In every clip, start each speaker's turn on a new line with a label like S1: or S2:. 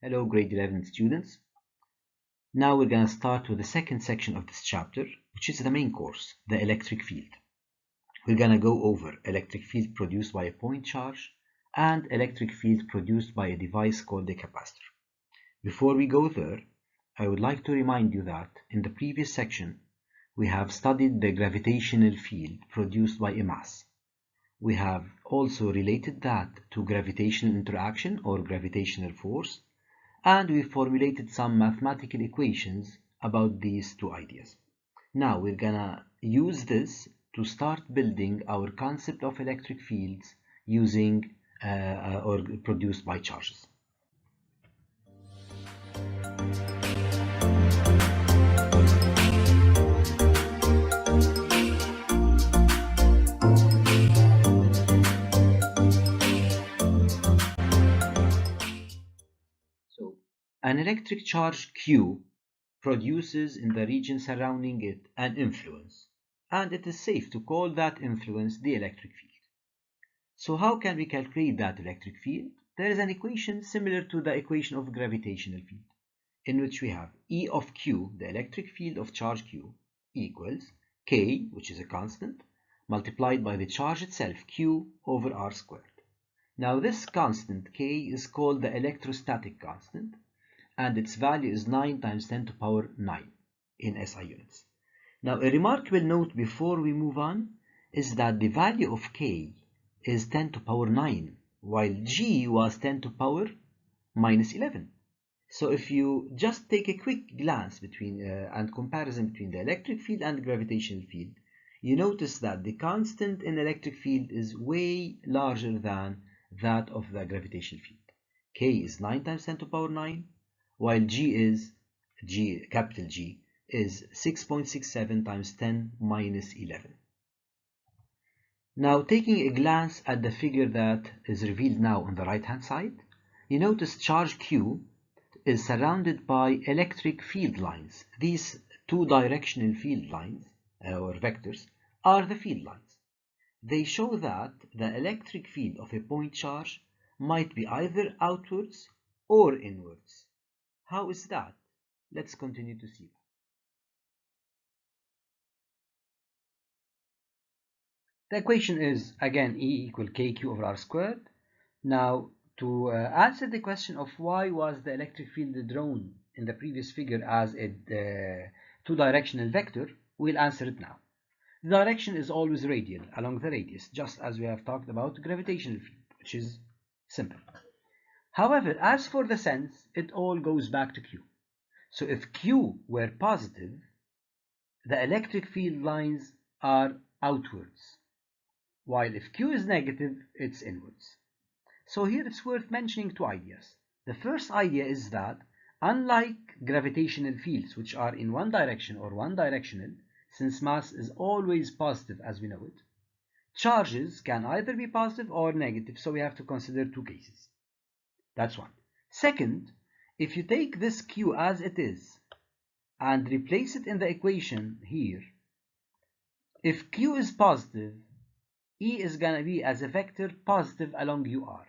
S1: Hello, grade 11 students. Now we're going to start with the second section of this chapter, which is the main course, the electric field. We're going to go over electric field produced by a point charge and electric field produced by a device called a capacitor. Before we go there, I would like to remind you that in the previous section, we have studied the gravitational field produced by a mass. We have also related that to gravitational interaction or gravitational force, and we formulated some mathematical equations about these two ideas. Now we're gonna use this to start building our concept of electric fields using or produced by charges. So an electric charge Q produces in the region surrounding it an influence, and it is safe to call that influence the electric field. So how can we calculate that electric field? There is an equation similar to the equation of gravitational field, in which we have E of Q, the electric field of charge Q, equals K, which is a constant, multiplied by the charge itself, Q, over R squared. Now this constant, K, is called the electrostatic constant, and its value is 9 times 10 to the power 9 in SI units. Now a remarkable note before we move on is that the value of K is 10 to the power 9, while G was 10 to the power minus 11. So if you just take a quick glance between and comparison between the electric field and the gravitational field, you notice that the constant in electric field is way larger than that of the gravitational field. K is 9 times 10 to the power 9, while capital G, is 6.67 times 10 minus 11. Now, taking a glance at the figure that is revealed now on the right-hand side, you notice charge Q is surrounded by electric field lines. These two-directional field lines, or vectors, are the field lines. They show that the electric field of a point charge might be either outwards or inwards. How is that? Let's continue to see. The equation is again E equal KQ over R squared. Now to answer the question of why was the electric field drawn in the previous figure as a two-directional vector, we'll answer it now. The direction is always radial along the radius, just as we have talked about gravitational field, which is simple. However, as for the sense, it all goes back to Q. So if Q were positive, the electric field lines are outwards, while if Q is negative, it's inwards. So here it's worth mentioning two ideas. The first idea is that, unlike gravitational fields, which are in one direction or one-directional, since mass is always positive as we know it, charges can either be positive or negative, so we have to consider two cases. That's one. Second, if you take this Q as it is and replace it in the equation here, if Q is positive, E is going to be as a vector positive along UR.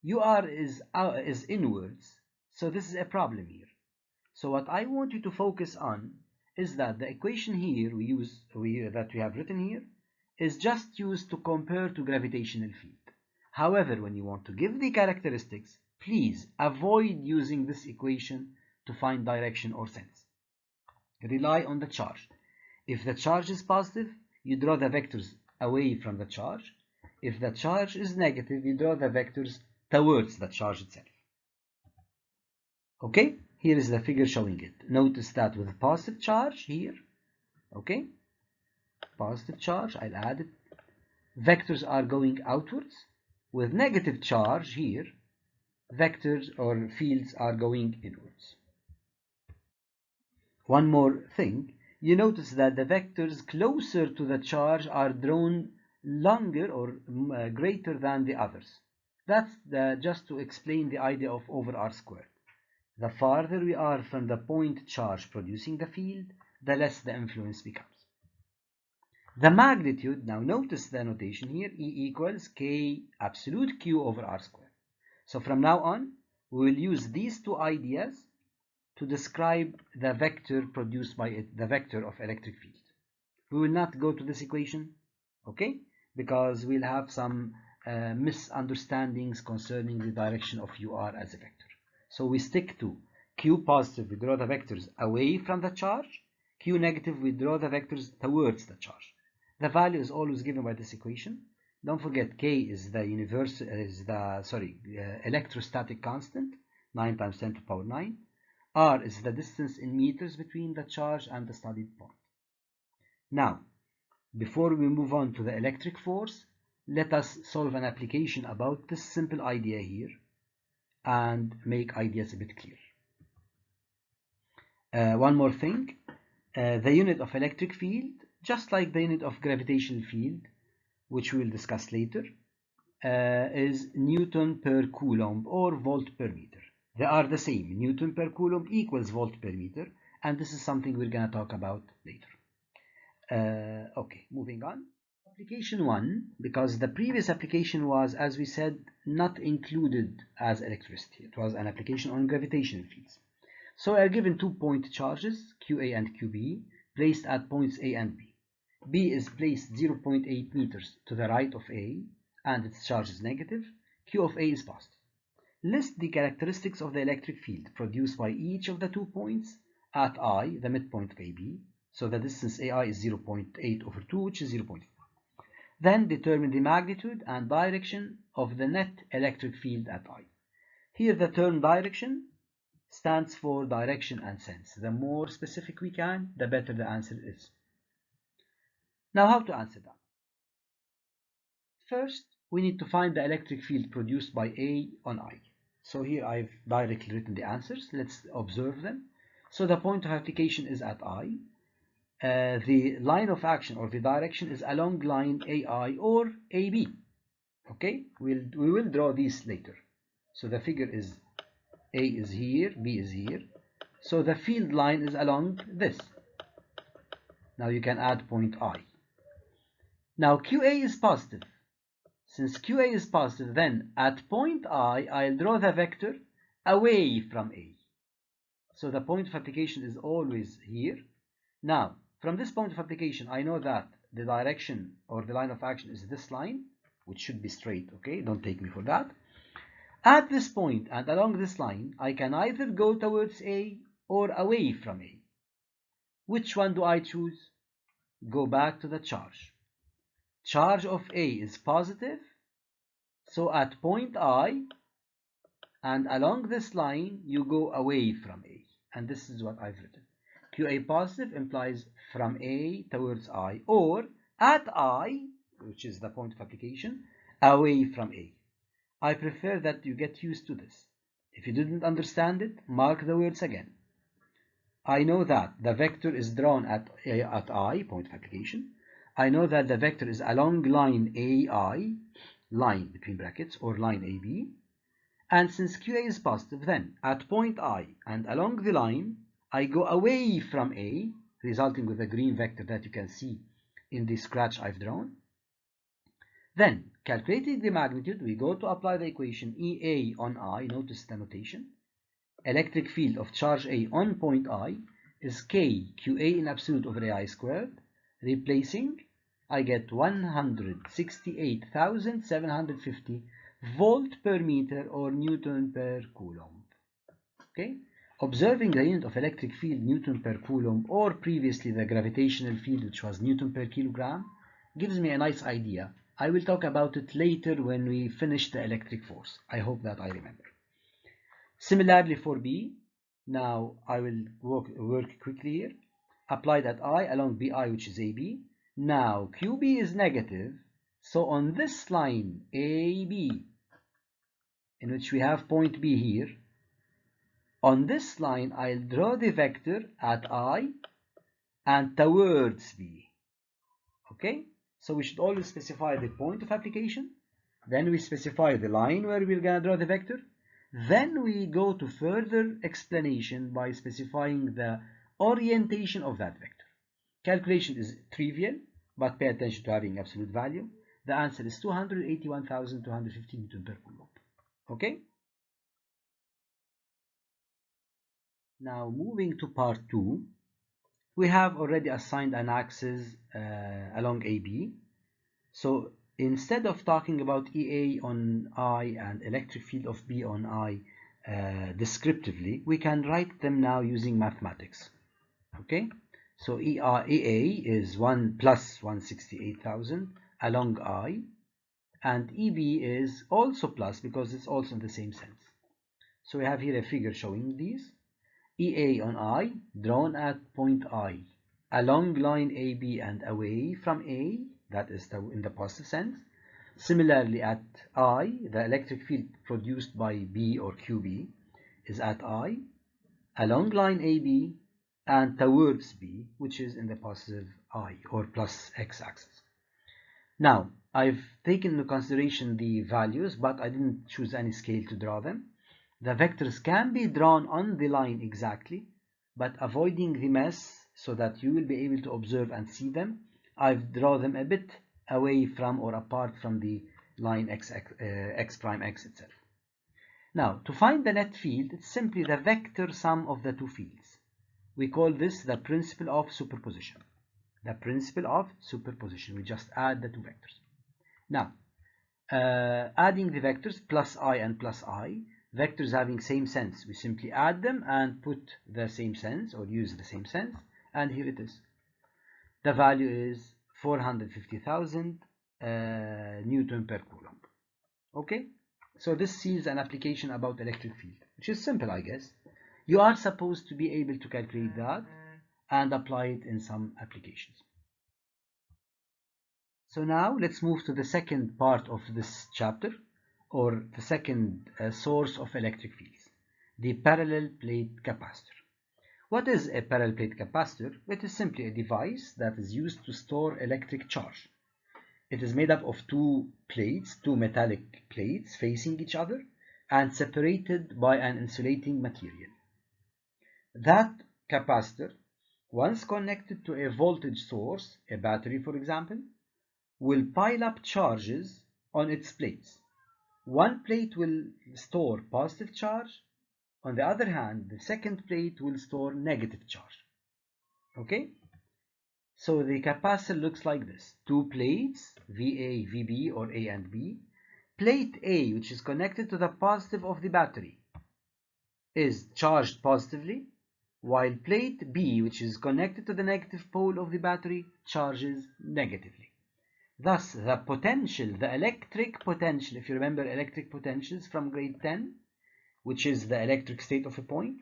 S1: UR is inwards, so this is a problem here. So what I want you to focus on is that the equation here that we have written here is just used to compare to gravitational field. However, when you want to give the characteristics, please avoid using this equation to find direction or sense. Rely on the charge. If the charge is positive, you draw the vectors away from the charge. If the charge is negative, you draw the vectors towards the charge itself. Okay, here is the figure showing it. Notice that with a positive charge here, okay, positive charge, I'll add it, vectors are going outwards. With negative charge here, vectors or fields are going inwards. One more thing, you notice that the vectors closer to the charge are drawn longer or greater than the others. That's just to explain the idea of over R squared. The farther we are from the point charge producing the field, the less the influence becomes. The magnitude, now notice the notation here, E equals K absolute Q over R squared. So from now on, we will use these two ideas to describe the vector produced by it, the vector of electric field. We will not go to this equation, okay, because we'll have some misunderstandings concerning the direction of UR as a vector. So we stick to Q positive, we draw the vectors away from the charge. Q negative, we draw the vectors towards the charge. The value is always given by this equation. Don't forget, K is the electrostatic constant, 9 times 10 to the power 9. R is the distance in meters between the charge and the studied point. Now, before we move on to the electric force, let us solve an application about this simple idea here and make ideas a bit clear. One more thing, the unit of electric field, just like the unit of gravitational field, which we will discuss later, is Newton per Coulomb or volt per meter. They are the same. Newton per Coulomb equals volt per meter, and this is something we're going to talk about later. Okay, moving on. Application 1, because the previous application was, as we said, not included as electricity. It was an application on gravitational fields. So we are given 2 point charges, QA and QB, placed at points A and B. B is placed 0.8 meters to the right of A, and its charge is negative. Q of A is positive. List the characteristics of the electric field produced by each of the 2 points at I, the midpoint of AB. So the distance AI is 0.8 over 2, which is 0.4. Then determine the magnitude and direction of the net electric field at I. Here the term direction stands for direction and sense. The more specific we can, the better the answer is. Now, how to answer that? First, we need to find the electric field produced by A on I. So here I've directly written the answers. Let's observe them. So the point of application is at I. The line of action or the direction is along line AI or AB. Okay, we will draw these later. So the figure is A is here, B is here. So the field line is along this. Now you can add point I. Now QA is positive. Since QA is positive, then at point I, I'll draw the vector away from A. So the point of application is always here. Now, from this point of application, I know that the direction or the line of action is this line, which should be straight, okay? Don't take me for that. At this point and along this line, I can either go towards A or away from A. Which one do I choose? Go back to the charge. Charge of A is positive, so at point I and along this line, you go away from A. And this is what I've written. QA positive implies from A towards I, or at I, which is the point of application, away from A. I prefer that you get used to this. If you didn't understand it, mark the words again. I know that the vector is drawn at I, point of application. I know that the vector is along line AI, line between brackets, or line AB. And since QA is positive, then at point I and along the line, I go away from A, resulting with a green vector that you can see in the scratch I've drawn. Then, calculating the magnitude, we go to apply the equation EA on I. Notice the notation. Electric field of charge A on point I is K QA in absolute over AI squared. Replacing, I get 168,750 volt per meter or Newton per Coulomb. Okay? Observing the unit of electric field Newton per Coulomb, or previously the gravitational field, which was Newton per kilogram, gives me a nice idea. I will talk about it later when we finish the electric force. I hope that I remember. Similarly for B, now I will work quickly here. Apply that I along BI, which is AB. Now QB is negative, so on this line AB, in which we have point B here, on this line, I'll draw the vector at I and towards B. Okay? So we should always specify the point of application. Then we specify the line where we're going to draw the vector. Then we go to further explanation by specifying the orientation of that vector. Calculation is trivial, but pay attention to having absolute value. The answer is 281,250 Newton per Coulomb. Okay? Now moving to part 2, we have already assigned an axis along AB. So instead of talking about EA on I and electric field of B on I descriptively, we can write them now using mathematics. Okay, so EA is 1 plus 168,000 along I, and EB is also plus because it's also in the same sense. So we have here a figure showing these. EA on I drawn at point I along line AB and away from A, that is in the positive sense. Similarly at I, the electric field produced by B or QB is at I along line AB and towards B, which is in the positive I or plus x-axis. Now I've taken into consideration the values, but I didn't choose any scale to draw them. The vectors can be drawn on the line exactly, but avoiding the mess so that you will be able to observe and see them, I've drawn them a bit away from or apart from the line x prime x itself. Now, to find the net field, it's simply the vector sum of the two fields. We call this the principle of superposition. The principle of superposition. We just add the two vectors. Now, adding the vectors plus I and plus I, vectors having same sense, we simply add them and put the same sense or use the same sense, and here it is. The value is 450,000 Newton per Coulomb. Okay, so this seals an application about electric field, which is simple, I guess. You are supposed to be able to calculate that and apply it in some applications. So now let's move to the second part of this chapter, or the second source of electric fields, the parallel plate capacitor. What is a parallel plate capacitor? It is simply a device that is used to store electric charge. It is made up of two plates, two metallic plates facing each other and separated by an insulating material. That capacitor, once connected to a voltage source, a battery for example, will pile up charges on its plates. One plate will store positive charge. On the other hand, the second plate will store negative charge. Okay? So the capacitor looks like this. Two plates, VA, VB, or A and B. Plate A, which is connected to the positive of the battery, is charged positively, while plate B, which is connected to the negative pole of the battery, charges negatively. Thus, the potential, the electric potential, if you remember electric potentials from grade 10, which is the electric state of a point,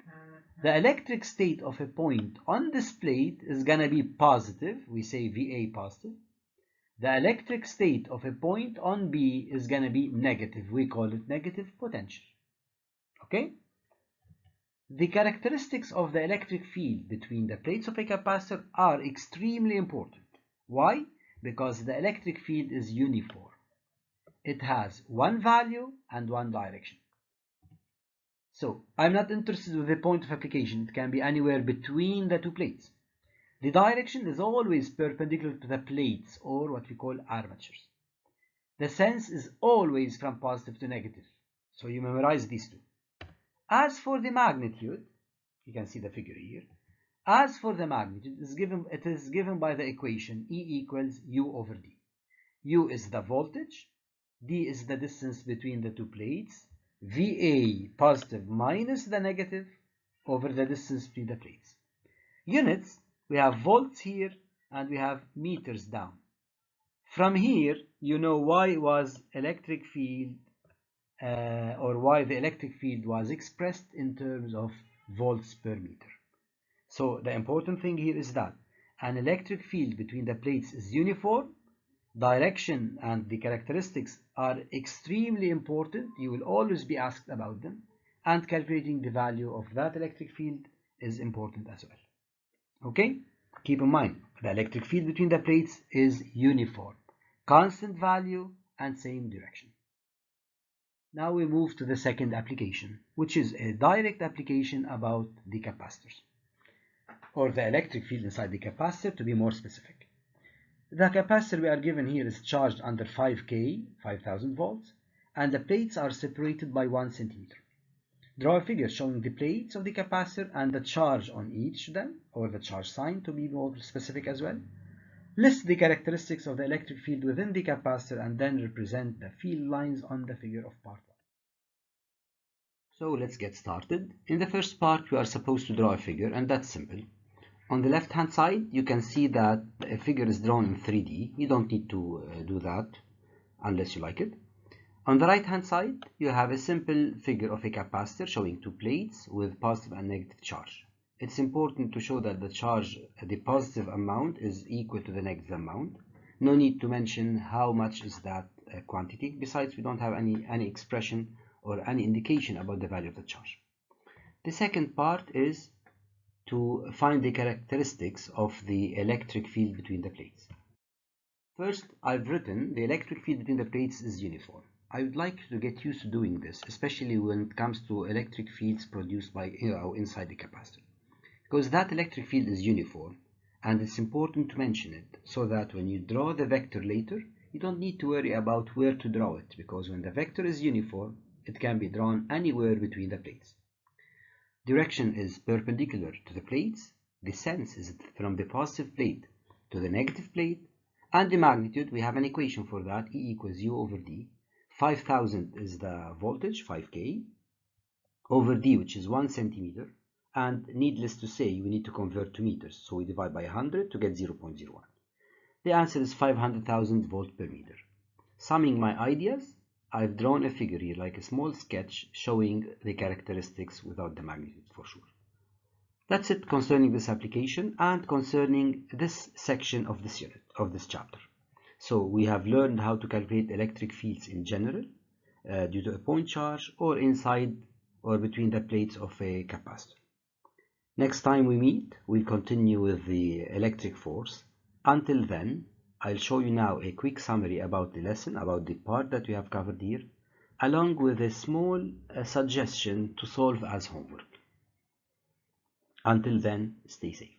S1: the electric state of a point on this plate is going to be positive. We say VA positive. The electric state of a point on B is going to be negative. We call it negative potential. Okay? The characteristics of the electric field between the plates of a capacitor are extremely important. Why? Because the electric field is uniform. It has one value and one direction. So, I'm not interested with the point of application. It can be anywhere between the two plates. The direction is always perpendicular to the plates, or what we call armatures. The sense is always from positive to negative. So you memorize these two. As for the magnitude, you can see the figure here. As for the magnitude, it is given by the equation E equals U over D. U is the voltage, D is the distance between the two plates, VA positive minus the negative over the distance between the plates. Units, we have volts here and we have meters down. From here, you know why was electric field or why the electric field was expressed in terms of volts per meter. So the important thing here is that an electric field between the plates is uniform. Direction and the characteristics are extremely important. You will always be asked about them, and calculating the value of that electric field is important as well. Okay? Keep in mind, the electric field between the plates is uniform, constant value and same direction. Now we move to the second application, which is a direct application about the capacitors, or the electric field inside the capacitor to be more specific. The capacitor we are given here is charged under 5K, 5000 volts, and the plates are separated by 1 centimeter. Draw a figure showing the plates of the capacitor and the charge on each of them, or the charge sign to be more specific as well. List the characteristics of the electric field within the capacitor and then represent the field lines on the figure of part 1. So let's get started. In the first part, we are supposed to draw a figure, and that's simple. On the left hand side, you can see that a figure is drawn in 3D. You don't need to do that unless you like it. On the right hand side, you have a simple figure of a capacitor showing two plates with positive and negative charge. It's important to show that the charge, the positive amount, is equal to the negative amount. No need to mention how much is that quantity. Besides, we don't have any expression or any indication about the value of the charge. The second part is to find the characteristics of the electric field between the plates. First, I've written the electric field between the plates is uniform. I would like you to get used to doing this, especially when it comes to electric fields produced by inside the capacitor, because that electric field is uniform, and it's important to mention it so that when you draw the vector later, you don't need to worry about where to draw it, because when the vector is uniform, it can be drawn anywhere between the plates. Direction is perpendicular to the plates, the sense is from the positive plate to the negative plate, and the magnitude, we have an equation for that, E equals U over D. 5000 is the voltage, 5K, over D, which is 1 centimeter, and needless to say, we need to convert to meters, so we divide by 100 to get 0.01. The answer is 500,000 volt per meter. Summing my ideas, I've drawn a figure here, like a small sketch, showing the characteristics without the magnitude for sure. That's it concerning this application and concerning this section of this unit, of this chapter. So we have learned how to calculate electric fields in general due to a point charge or inside or between the plates of a capacitor. Next time we meet, we'll continue with the electric force. Until then, I'll show you now a quick summary about the lesson, about the part that we have covered here, along with a small suggestion to solve as homework. Until then, stay safe.